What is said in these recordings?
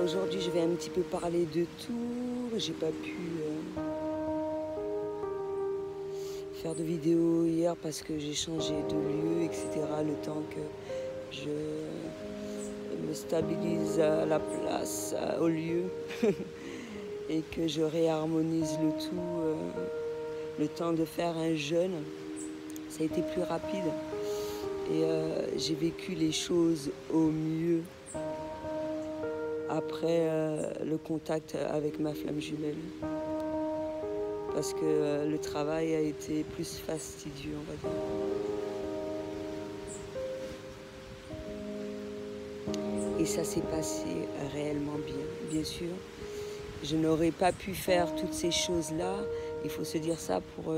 aujourd'hui, je vais un petit peu parler de tout. J'ai pas pu faire de vidéo hier parce que j'ai changé de lieu, etc. Le temps que je me stabilise à la place, au lieu, et que je réharmonise le tout. Le temps de faire un jeûne, ça a été plus rapide. Et j'ai vécu les choses au mieux après le contact avec ma flamme jumelle. Parce que le travail a été plus fastidieux, on va dire. Et ça s'est passé réellement bien, bien sûr. Je n'aurais pas pu faire toutes ces choses-là. Il faut se dire ça pour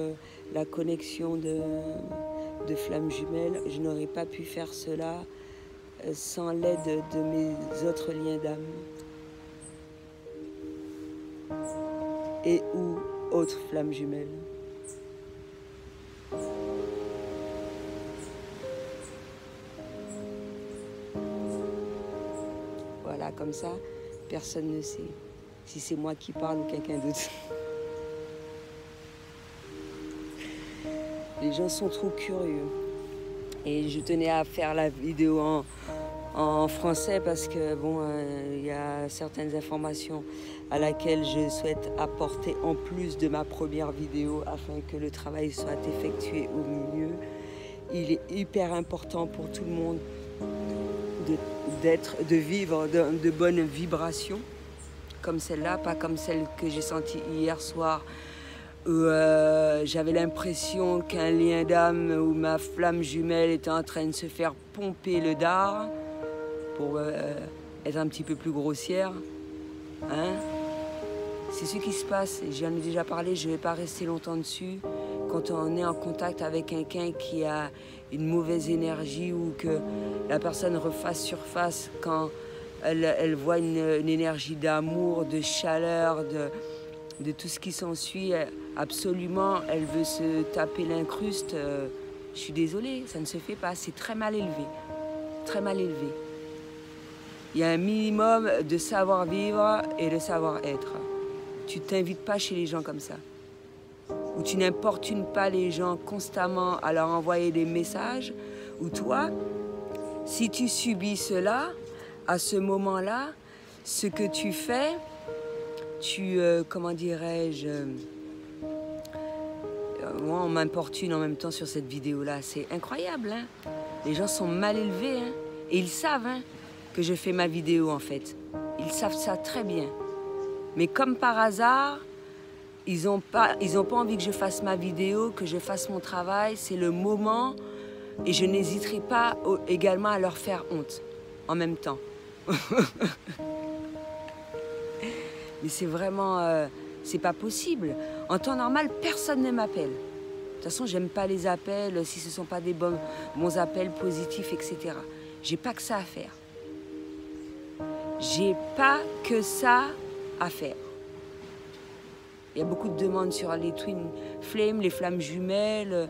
la connexion de flammes jumelles. Je n'aurais pas pu faire cela sans l'aide de mes autres liens d'âme. Et ou autres flammes jumelles. Voilà, comme ça, personne ne sait si c'est moi qui parle ou quelqu'un d'autre. Les gens sont trop curieux. Et je tenais à faire la vidéo en français parce que bon, il y a certaines informations à laquelle je souhaite apporter en plus de ma première vidéo afin que le travail soit effectué au mieux. Il est hyper important pour tout le monde de vivre de bonnes vibrations comme celle-là, pas comme celle que j'ai sentie hier soir où j'avais l'impression qu'un lien d'âme ou ma flamme jumelle était en train de se faire pomper le dard pour être un petit peu plus grossière. Hein? C'est ce qui se passe, j'en ai déjà parlé, je ne vais pas rester longtemps dessus. Quand on est en contact avec quelqu'un qui a une mauvaise énergie ou que la personne refasse surface quand elle voit une énergie d'amour, de chaleur, de tout ce qui s'ensuit, absolument, elle veut se taper l'incruste. Je suis désolée, ça ne se fait pas, c'est très mal élevé, très mal élevé. Il y a un minimum de savoir-vivre et de savoir-être. Tu ne t'invites pas chez les gens comme ça. Ou tu n'importunes pas les gens constamment à leur envoyer des messages. Ou toi, si tu subis cela, à ce moment-là, ce que tu fais, comment dirais-je, moi on m'importune en même temps sur cette vidéo-là. C'est incroyable, hein? Les gens sont mal élevés, hein? Et ils savent hein, que je fais ma vidéo en fait. Ils savent ça très bien. Mais comme par hasard, ils n'ont pas envie que je fasse ma vidéo, que je fasse mon travail. C'est le moment et je n'hésiterai pas également à leur faire honte en même temps. Mais c'est vraiment, c'est pas possible. En temps normal, personne ne m'appelle. De toute façon, j'aime pas les appels si ce ne sont pas des bons appels positifs, etc. J'ai pas que ça à faire. J'ai pas que ça à faire. Il y a beaucoup de demandes sur les twin flames, les flammes jumelles.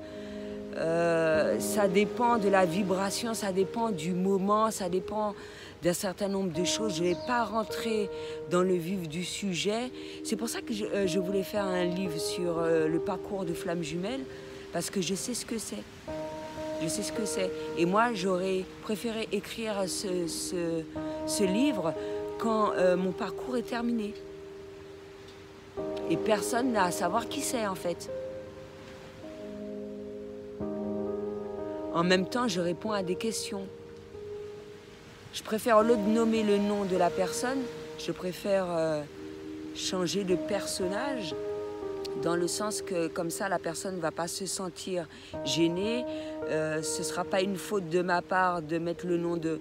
Ça dépend de la vibration, ça dépend du moment, ça dépend d'un certain nombre de choses. Je ne vais pas rentrer dans le vif du sujet. C'est pour ça que je voulais faire un livre sur le parcours de flammes jumelles, parce que je sais ce que c'est. Je sais ce que c'est. Et moi, j'aurais préféré écrire ce livre quand mon parcours est terminé. Et personne n'a à savoir qui c'est, en fait. En même temps, je réponds à des questions. Je préfère, au lieu de nommer le nom de la personne, je préfère changer de personnage, dans le sens que, comme ça, la personne ne va pas se sentir gênée. Ce ne sera pas une faute de ma part de mettre le nom de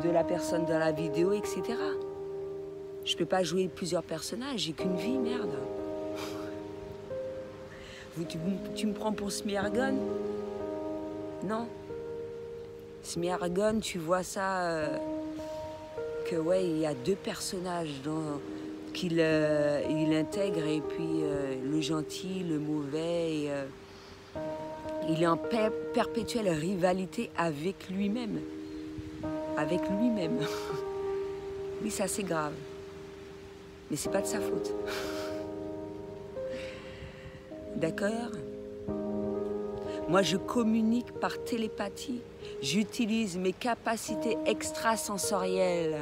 la personne dans la vidéo, etc. Je ne peux pas jouer plusieurs personnages, j'ai qu'une vie, merde. Tu me prends pour Smeargon? Non. Smeargon, tu vois ça, que ouais, il y a deux personnages qu'il intègre, et puis le gentil, le mauvais, et, il est en perpétuelle rivalité avec lui-même. Avec lui-même. Oui, ça c'est grave. mais c'est pas de sa faute. D'accord? Moi, je communique par télépathie. J'utilise mes capacités extrasensorielles.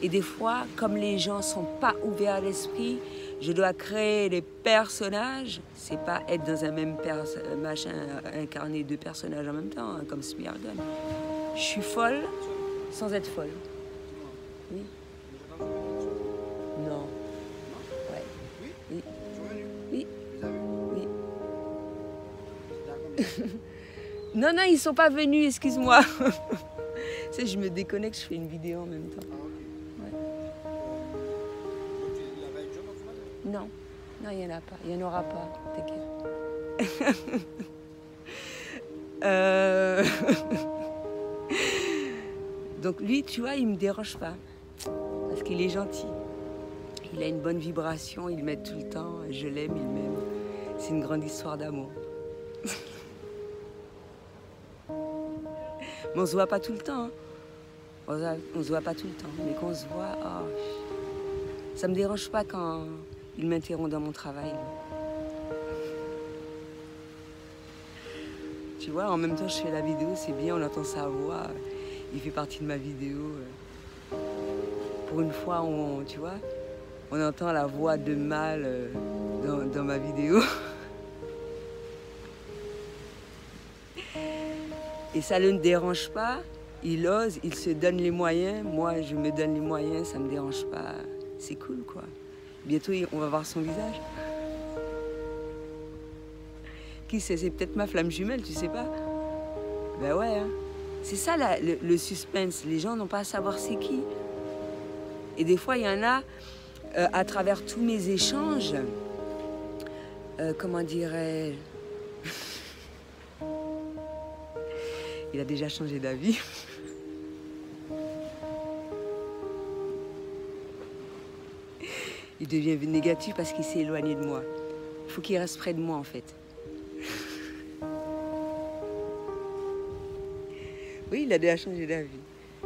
Et des fois, comme les gens ne sont pas ouverts à l'esprit, je dois créer des personnages. C'est pas être dans un même machin, incarner deux personnages en même temps, hein, comme Smirgane. Je suis folle sans être folle. Oui. Non. Ouais. Oui. Oui. Oui. Non, non, ils sont pas venus, excuse-moi. Tu sais, je me déconnecte, je fais une vidéo en même temps. Non, non, il n'y en a pas. Il n'y en aura pas, t'inquiète. Donc lui, tu vois, il ne me dérange pas. Parce qu'il est gentil. Il a une bonne vibration, il m'aide tout le temps. Je l'aime, il m'aime. C'est une grande histoire d'amour. Mais on se voit pas tout le temps. Hein. On se voit pas tout le temps. Mais quand on se voit, oh, ça me dérange pas quand il m'interrompt dans mon travail. Tu vois, en même temps, je fais la vidéo, c'est bien, on entend sa voix. Il fait partie de ma vidéo. Pour une fois, tu vois, on entend la voix de mâle dans ma vidéo. Et ça ne le dérange pas. Il ose, il se donne les moyens. Moi, je me donne les moyens, ça ne me dérange pas. C'est cool, quoi. Bientôt, on va voir son visage. Qui sait, c'est peut-être ma flamme jumelle, tu sais pas? Ben ouais, hein. C'est ça le suspense. Les gens n'ont pas à savoir c'est qui. Et des fois, il y en a, à travers tous mes échanges, comment dirais-je? Il a déjà changé d'avis. Il devient négatif parce qu'il s'est éloigné de moi. Il faut qu'il reste près de moi, en fait. Oui, il a déjà changé d'avis.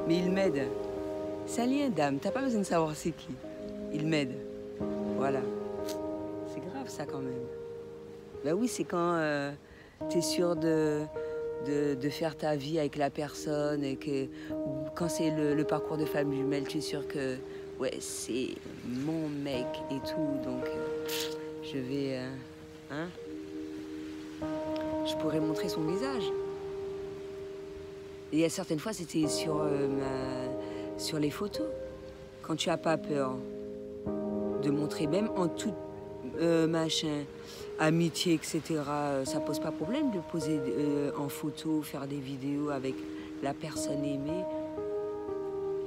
Mais il m'aide. C'est un lien d'âme. T'as pas besoin de savoir c'est qui. Il m'aide. Voilà. C'est grave, ça, quand même. Ben oui, c'est quand t'es sûr de faire ta vie avec la personne et que quand c'est le parcours de femme jumelle, tu es sûr que ouais, c'est mon mec et tout, donc je vais hein, je pourrais montrer son visage. Et il y a certaines fois, c'était sur les photos, quand tu as pas peur de montrer, même en toute machin, amitié, etc. Ça pose pas problème de poser en photo, faire des vidéos avec la personne aimée.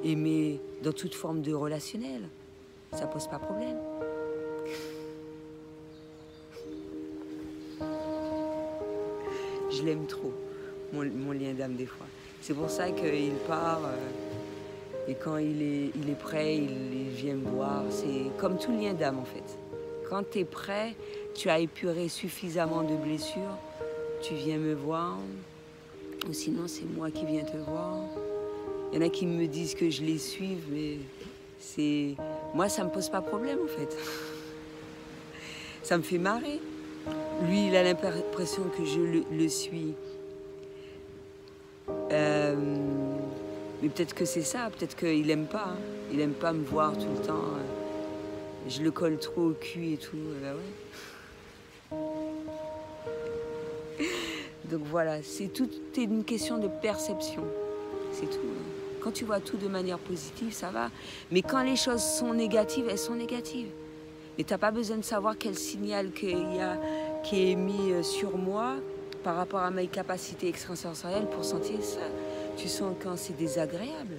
Aimer dans toute forme de relationnel. Ça pose pas problème. Je l'aime trop, mon lien d'âme des fois. C'est pour ça qu'il part et quand il est prêt, il vient me voir. C'est comme tout lien d'âme en fait. Quand tu es prêt, tu as épuré suffisamment de blessures, tu viens me voir, ou sinon c'est moi qui viens te voir. Il y en a qui me disent que je les suive, mais c'est... Moi, ça me pose pas problème en fait. Ça me fait marrer. Lui, il a l'impression que je le suis. Mais peut-être que c'est ça, peut-être qu'il aime pas. Hein. Il aime pas me voir tout le temps. Je le colle trop au cul et tout. Ben ouais. Donc voilà, tout est une question de perception. C'est tout. Hein. Quand tu vois tout de manière positive, ça va. Mais quand les choses sont négatives, elles sont négatives. Et tu n'as pas besoin de savoir quel signal qu'il y a qui est mis sur moi par rapport à mes capacités extrasensorielles pour sentir ça. Tu sens quand c'est désagréable.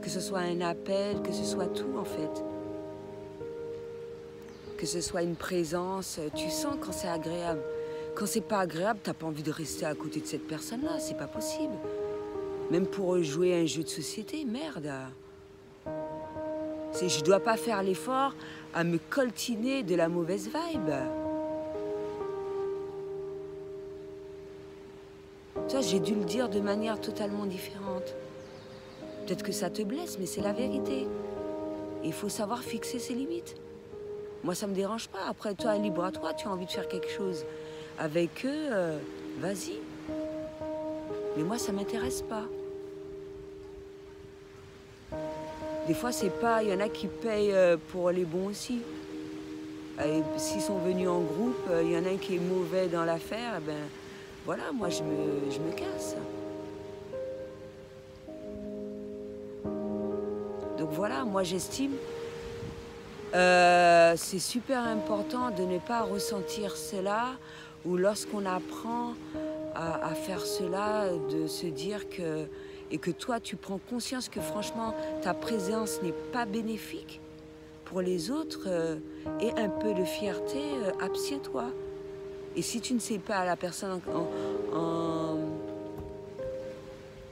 Que ce soit un appel, que ce soit tout en fait. Que ce soit une présence, tu sens quand c'est agréable. Quand c'est pas agréable, t'as pas envie de rester à côté de cette personne-là, c'est pas possible. Même pour jouer à un jeu de société, merde. Je dois pas faire l'effort à me coltiner de la mauvaise vibe. Toi, j'ai dû le dire de manière totalement différente. Peut-être que ça te blesse, mais c'est la vérité. Il faut savoir fixer ses limites. Moi, ça ne me dérange pas. Après, toi, libre à toi, tu as envie de faire quelque chose avec eux, vas-y. Mais moi, ça ne m'intéresse pas. Des fois, c'est pas... Il y en a qui payent pour les bons aussi. S'ils sont venus en groupe, il y en a un qui est mauvais dans l'affaire, eh ben voilà, moi, je me casse. Donc voilà, moi, j'estime... c'est super important de ne pas ressentir cela, ou lorsqu'on apprend à faire cela, de se dire que, et que toi tu prends conscience que franchement ta présence n'est pas bénéfique pour les autres, et un peu de fierté, abstiens-toi. Et si tu ne sais pas, la personne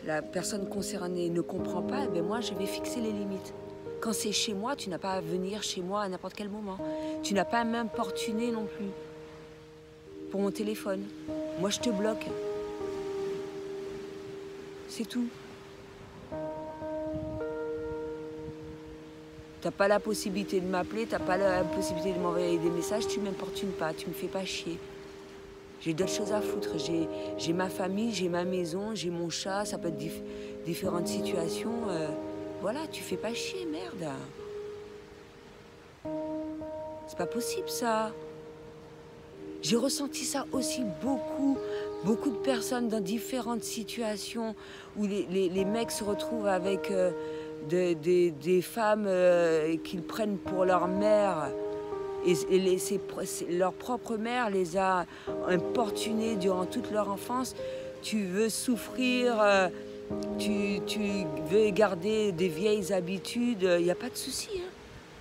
la personne concernée ne comprend pas, eh bien moi je vais fixer les limites. Quand c'est chez moi, tu n'as pas à venir chez moi à n'importe quel moment. Tu n'as pas à m'importuner non plus pour mon téléphone. Moi, je te bloque. C'est tout. Tu n'as pas la possibilité de m'appeler, tu n'as pas la possibilité de m'envoyer des messages, tu ne m'importunes pas, tu ne me fais pas chier. J'ai d'autres choses à foutre. J'ai ma famille, j'ai ma maison, j'ai mon chat, ça peut être différentes situations. Voilà, tu fais pas chier, merde. C'est pas possible, ça. J'ai ressenti ça aussi beaucoup de personnes dans différentes situations où les mecs se retrouvent avec des femmes qu'ils prennent pour leur mère. Et leur propre mère les a importunées durant toute leur enfance. Tu veux souffrir... Tu veux garder des vieilles habitudes, il n'y a pas de souci. Hein.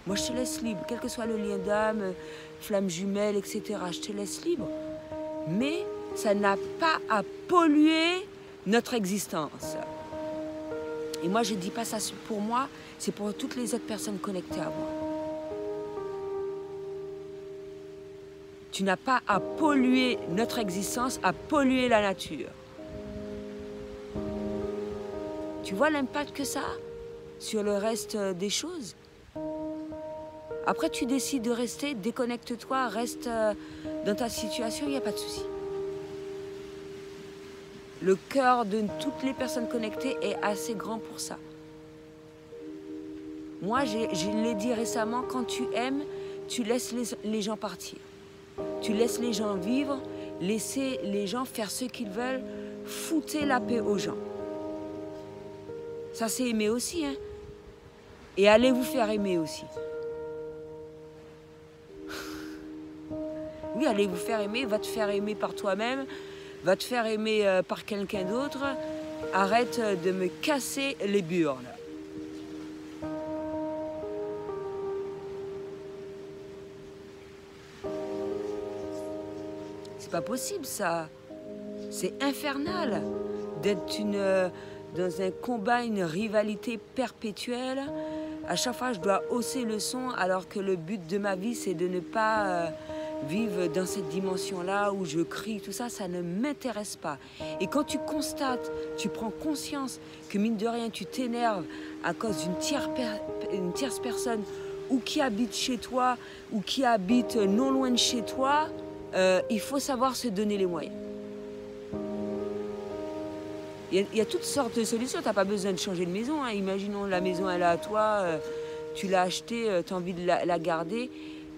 Moi, je te laisse libre, quel que soit le lien d'âme, flamme jumelle, etc. Je te laisse libre. Mais ça n'a pas à polluer notre existence. Et moi, je ne dis pas ça pour moi, c'est pour toutes les autres personnes connectées à moi. Tu n'as pas à polluer notre existence, à polluer la nature. Tu vois l'impact que ça a sur le reste des choses? Après, tu décides de rester, déconnecte-toi, reste dans ta situation, il n'y a pas de souci. Le cœur de toutes les personnes connectées est assez grand pour ça. Moi, je l'ai dit récemment, quand tu aimes, tu laisses les gens partir. Tu laisses les gens vivre, laissez les gens faire ce qu'ils veulent, foutez la paix aux gens. Ça, c'est aimer aussi, hein. Et allez vous faire aimer aussi. Oui, allez vous faire aimer, va te faire aimer par toi-même, va te faire aimer par quelqu'un d'autre. Arrête de me casser les burnes. C'est pas possible, ça. C'est infernal d'être dans un combat, une rivalité perpétuelle. À chaque fois, je dois hausser le son alors que le but de ma vie, c'est de ne pas vivre dans cette dimension-là où je crie, tout ça, ça ne m'intéresse pas. Et quand tu constates, tu prends conscience que mine de rien, tu t'énerves à cause d'une tierce personne ou qui habite chez toi ou qui habite non loin de chez toi, il faut savoir se donner les moyens. Il y a toutes sortes de solutions, tu n'as pas besoin de changer de maison. Hein. Imaginons la maison, elle est à toi, tu l'as achetée, tu as envie de la garder.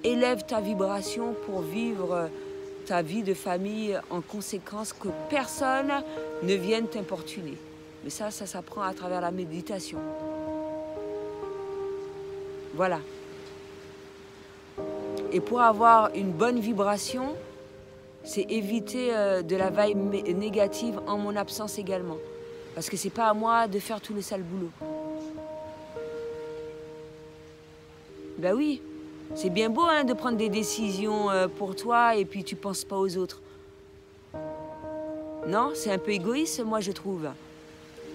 Élève ta vibration pour vivre ta vie de famille en conséquence, que personne ne vienne t'importuner. Mais ça s'apprend à travers la méditation. Voilà. Et pour avoir une bonne vibration, c'est éviter de la vibe négative en mon absence également. Parce que c'est pas à moi de faire tout le sale boulot. Ben oui, c'est bien beau hein, de prendre des décisions pour toi et puis tu penses pas aux autres. Non, c'est un peu égoïste, moi je trouve.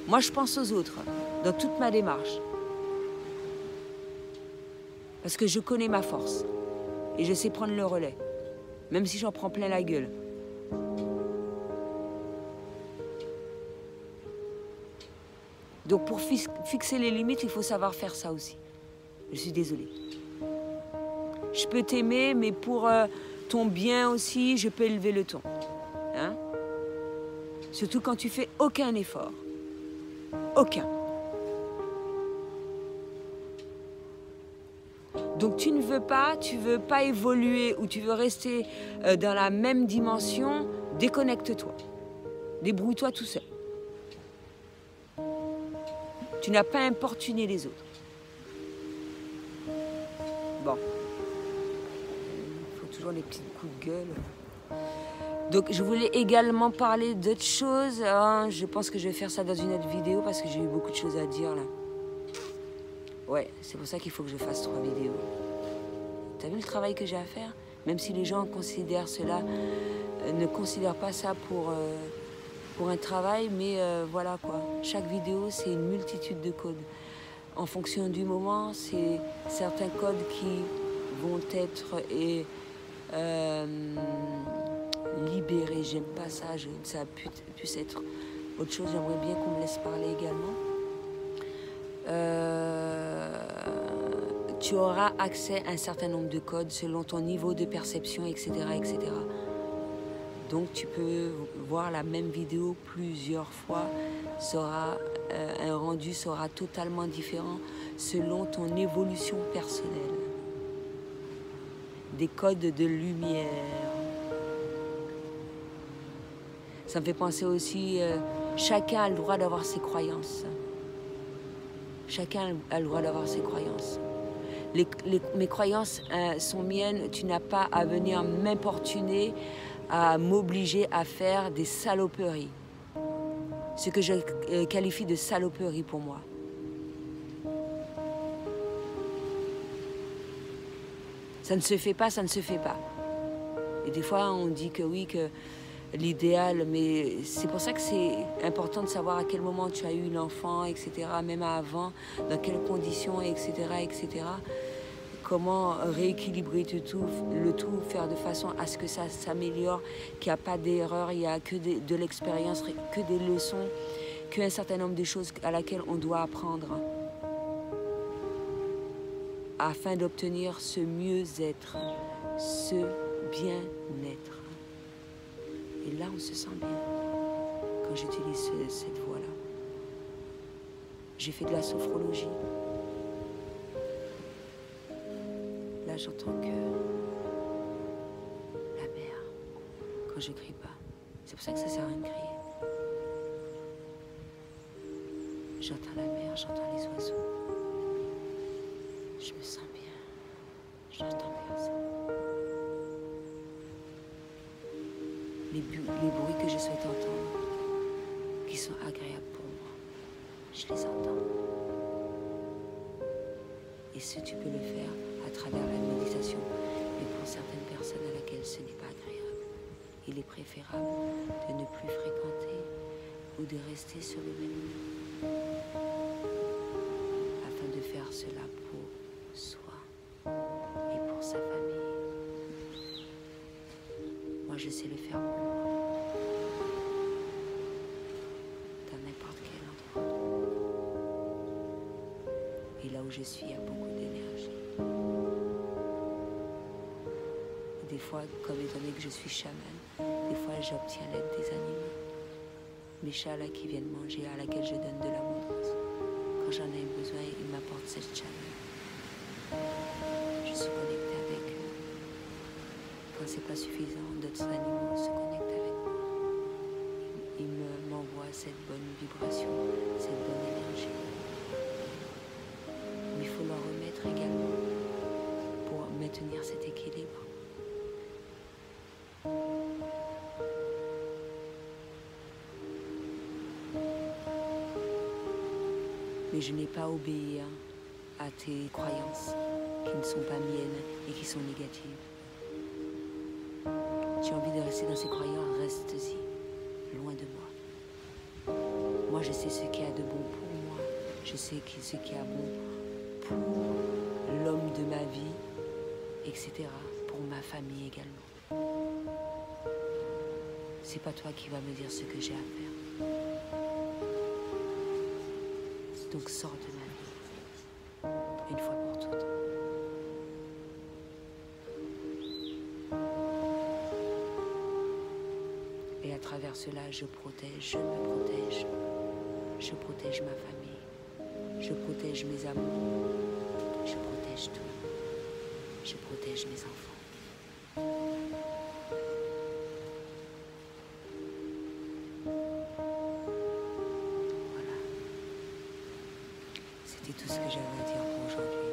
Moi je pense aux autres, dans toute ma démarche. Parce que je connais ma force. Et je sais prendre le relais. Même si j'en prends plein la gueule. Donc pour fixer les limites, il faut savoir faire ça aussi. Je suis désolée. Je peux t'aimer, mais pour ton bien aussi, je peux élever le ton. Hein? Surtout quand tu fais aucun effort. Aucun. Donc tu veux pas évoluer ou tu veux rester dans la même dimension, déconnecte-toi. Débrouille-toi tout seul. Tu n'as pas importuné les autres. Bon. Il faut toujours les petits coups de gueule. Donc je voulais également parler d'autres choses. Hein. Je pense que je vais faire ça dans une autre vidéo parce que j'ai eu beaucoup de choses à dire là. Ouais, c'est pour ça qu'il faut que je fasse 3 vidéos. T'as vu le travail que j'ai à faire? Même si les gens considèrent cela, ne considèrent pas ça pour un travail, mais voilà quoi. Chaque vidéo, c'est une multitude de codes. En fonction du moment, c'est certains codes qui vont être libérés. J'aime pas ça, ça puisse être autre chose. J'aimerais bien qu'on me laisse parler également. Tu auras accès à un certain nombre de codes selon ton niveau de perception, etc., etc. Donc tu peux voir la même vidéo plusieurs fois. Un rendu sera totalement différent selon ton évolution personnelle. Des codes de lumière. Ça me fait penser aussi, chacun a le droit d'avoir ses croyances. Chacun a le droit d'avoir ses croyances. Mes croyances sont miennes, tu n'as pas à venir m'importuner, à m'obliger à faire des saloperies. Ce que je qualifie de saloperie pour moi. Ça ne se fait pas, ça ne se fait pas. Et des fois, on dit que oui, que l'idéal, mais c'est pour ça que c'est important de savoir à quel moment tu as eu l'enfant, etc., même avant, dans quelles conditions, etc., etc., comment rééquilibrer le tout, faire de façon à ce que ça s'améliore, qu'il n'y a pas d'erreur, il n'y a que de l'expérience, que des leçons, qu'un certain nombre de choses à laquelle on doit apprendre afin d'obtenir ce mieux-être, ce bien-être. Et là, on se sent bien quand j'utilise cette voie-là. J'ai fait de la sophrologie. Là, j'entends que la mer, quand je crie pas. C'est pour ça que ça sert à rien de crier. J'entends la mer, j'entends les oiseaux. Je me sens bien. J'entends bien ça. Les bruits que je souhaite entendre, qui sont agréables pour moi, je les entends. Et ce, tu peux le faire à travers la méditation. Mais pour certaines personnes à laquelle ce n'est pas agréable, il est préférable de ne plus fréquenter ou de rester sur le même lieu, afin de faire cela pour soi et pour sa famille. Moi, je sais le faire pour moi, dans n'importe quel endroit. Et là où je suis, il y a beaucoup d'énergie. Des fois, comme étant donné que je suis chamane, des fois j'obtiens l'aide des animaux. Mes chats là qui viennent manger, à laquelle je donne de l'abondance. Quand j'en ai besoin, ils m'apportent cette chaleur. Je suis connectée avec eux. Quand c'est pas suffisant, d'autres animaux se connectent avec moi. Ils m'envoient cette bonne vibration, cette bonne énergie. Mais il faut leur remettre également pour maintenir cet équilibre. Mais je n'ai pas obéi à tes croyances qui ne sont pas miennes et qui sont négatives. Tu as envie de rester dans ces croyances, reste-y, loin de moi. Moi, je sais ce qu'il y a de bon pour moi. Je sais ce qu'il y a bon pour l'homme de ma vie, etc. Pour ma famille également. C'est pas toi qui vas me dire ce que j'ai à faire. Donc sors de ma vie, une fois pour toutes. travers cela, je protège, je me protège. Je protège ma famille. Je protège mes amours. Je protège tout. Je protège mes enfants. Voilà. C'était tout ce que j'avais à dire pour aujourd'hui.